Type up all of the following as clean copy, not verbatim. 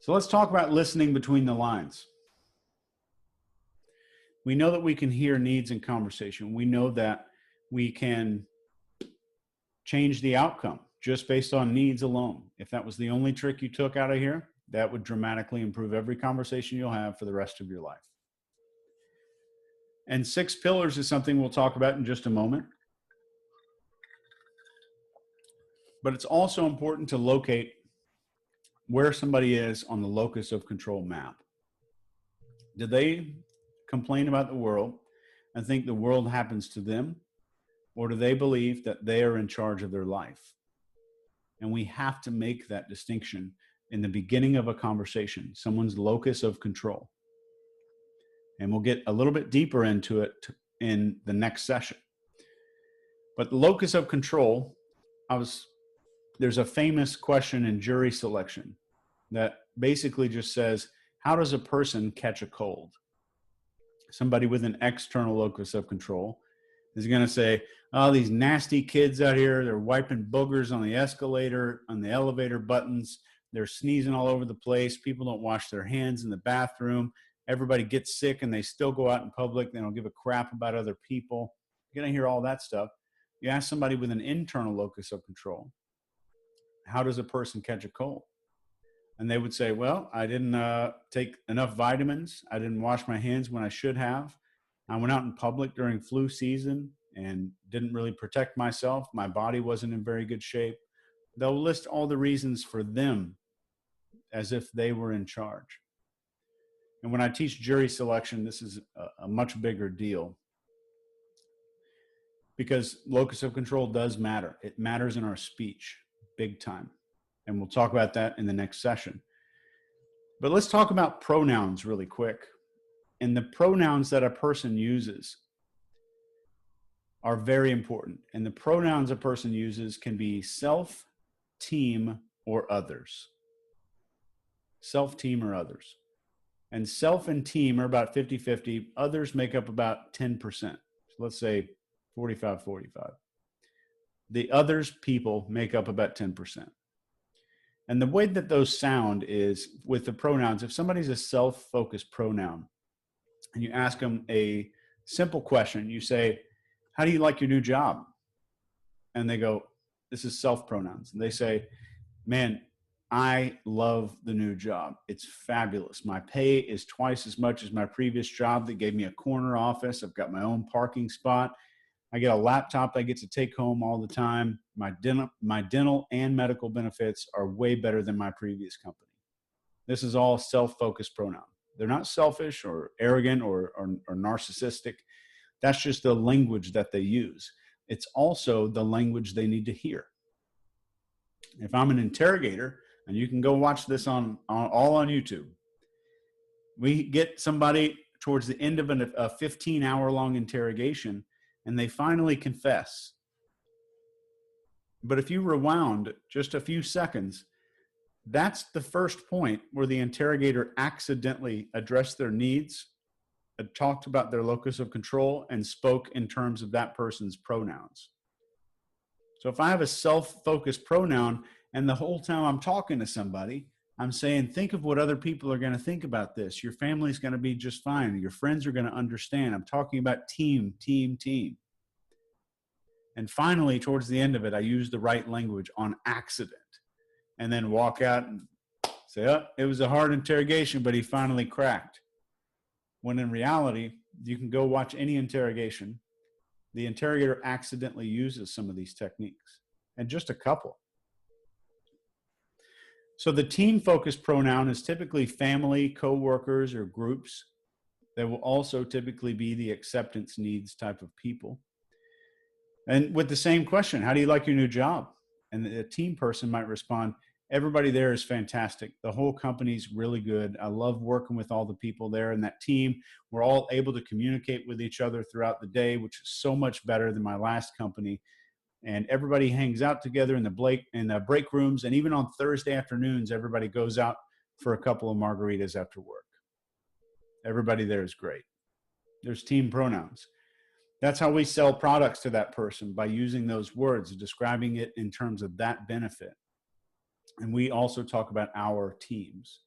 So let's talk about listening between the lines. We know that we can hear needs in conversation. We know that we can change the outcome just based on needs alone. If that was the only trick you took out of here, that would dramatically improve every conversation you'll have for the rest of your life. And 6 pillars is something we'll talk about in just a moment. But it's also important to locate where somebody is on the locus of control map. Do they complain about the world and think the world happens to them? Or do they believe that they are in charge of their life? And we have to make that distinction in the beginning of a conversation, someone's locus of control. And we'll get a little bit deeper into it in the next session. But the locus of control, there's a famous question in jury selection that basically just says, how does a person catch a cold? Somebody with an external locus of control is going to say, oh, these nasty kids out here, they're wiping boogers on the escalator, on the elevator buttons. They're sneezing all over the place. People don't wash their hands in the bathroom. Everybody gets sick and they still go out in public. They don't give a crap about other people. You're going to hear all that stuff. You ask somebody with an internal locus of control, how does a person catch a cold? And they would say, well, I didn't take enough vitamins. I didn't wash my hands when I should have. I went out in public during flu season and didn't really protect myself. My body wasn't in very good shape. They'll list all the reasons for them as if they were in charge. And when I teach jury selection, this is a much bigger deal because locus of control does matter. It matters in our speech big time. And we'll talk about that in the next session. But let's talk about pronouns really quick. And the pronouns that a person uses are very important. And the pronouns a person uses can be self, team, or others. Self, team, or others. And self and team are about 50-50. Others make up about 10%. So let's say 45-45. The others people make up about 10%. And the way that those sound is with the pronouns. If somebody's a self-focused pronoun and you ask them a simple question, you say, how do you like your new job? And they go, this is self pronouns. And they say, man, I love the new job. It's fabulous. My pay is twice as much as my previous job that gave me a corner office. I've got my own parking spot. I get a laptop I get to take home all the time. My dental and medical benefits are way better than my previous company. This is all self-focused pronoun. They're not selfish or arrogant or narcissistic. That's just the language that they use. It's also the language they need to hear. If I'm an interrogator, and you can go watch this all on YouTube, we get somebody towards the end of a 15-hour-long interrogation, and they finally confess. But if you rewound just a few seconds, that's the first point where the interrogator accidentally addressed their needs, talked about their locus of control, and spoke in terms of that person's pronouns. So if I have a self-focused pronoun and the whole time I'm talking to somebody, I'm saying, think of what other people are going to think about this. Your family's going to be just fine. Your friends are going to understand. I'm talking about team, team, team. And finally, towards the end of it, I use the right language on accident and then walk out and say, oh, it was a hard interrogation, but he finally cracked. When in reality, you can go watch any interrogation. The interrogator accidentally uses some of these techniques, and just a couple. So the team-focused pronoun is typically family, coworkers, or groups. They will also typically be the acceptance needs type of people. And with the same question, how do you like your new job? And the team person might respond, everybody there is fantastic. The whole company's really good. I love working with all the people there and that team. We're all able to communicate with each other throughout the day, which is so much better than my last company. And everybody hangs out together in the break rooms. And even on Thursday afternoons, everybody goes out for a couple of margaritas after work. Everybody there is great. There's team pronouns. That's how we sell products to that person, by using those words, describing it in terms of that benefit. And we also talk about our teams.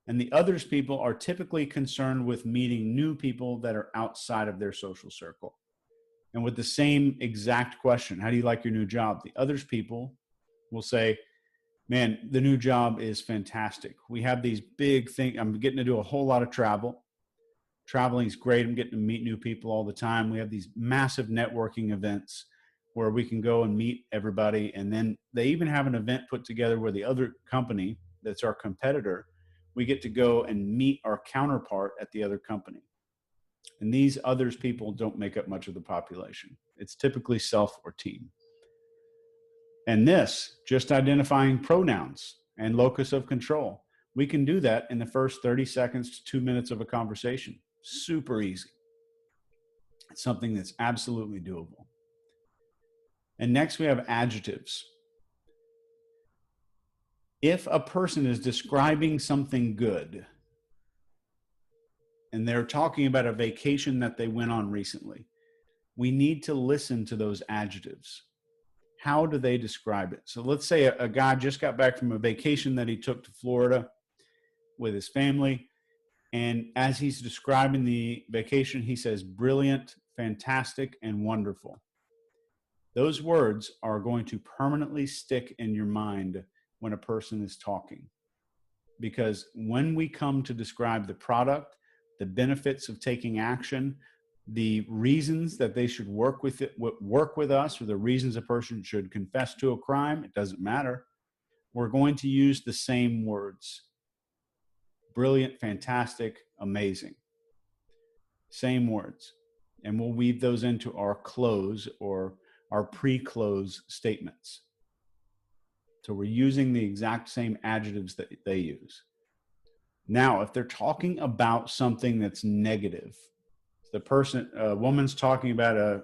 And the others people are typically concerned with meeting new people that are outside of their social circle. And with the same exact question, how do you like your new job? The others people will say, man, the new job is fantastic. We have these big things. I'm getting to do a whole lot of travel. Traveling is great. I'm getting to meet new people all the time. We have these massive networking events where we can go and meet everybody. And then they even have an event put together where the other company that's our competitor, we get to go and meet our counterpart at the other company. And these others people don't make up much of the population. It's typically self or team. And this, just identifying pronouns and locus of control, we can do that in the first 30 seconds to 2 minutes of a conversation. Super easy. It's something that's absolutely doable. And next we have adjectives. If a person is describing something good and they're talking about a vacation that they went on recently, we need to listen to those adjectives. How do they describe it? So let's say a guy just got back from a vacation that he took to Florida with his family. And as he's describing the vacation, he says, brilliant, fantastic, and wonderful. Those words are going to permanently stick in your mind when a person is talking. Because when we come to describe the product, the benefits of taking action, the reasons that they should work with us, or the reasons a person should confess to a crime, it doesn't matter. We're going to use the same words. Brilliant, fantastic, amazing. Same words. And we'll weave those into our close or our pre-close statements. So we're using the exact same adjectives that they use. Now, if they're talking about something that's negative, a woman's talking about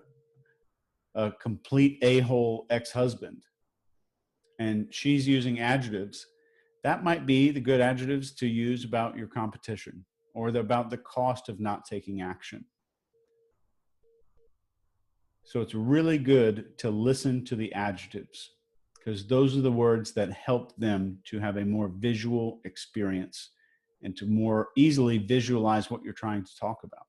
a complete a-hole ex-husband, and she's using adjectives, that might be the good adjectives to use about your competition or about the cost of not taking action. So it's really good to listen to the adjectives, because those are the words that help them to have a more visual experience and to more easily visualize what you're trying to talk about.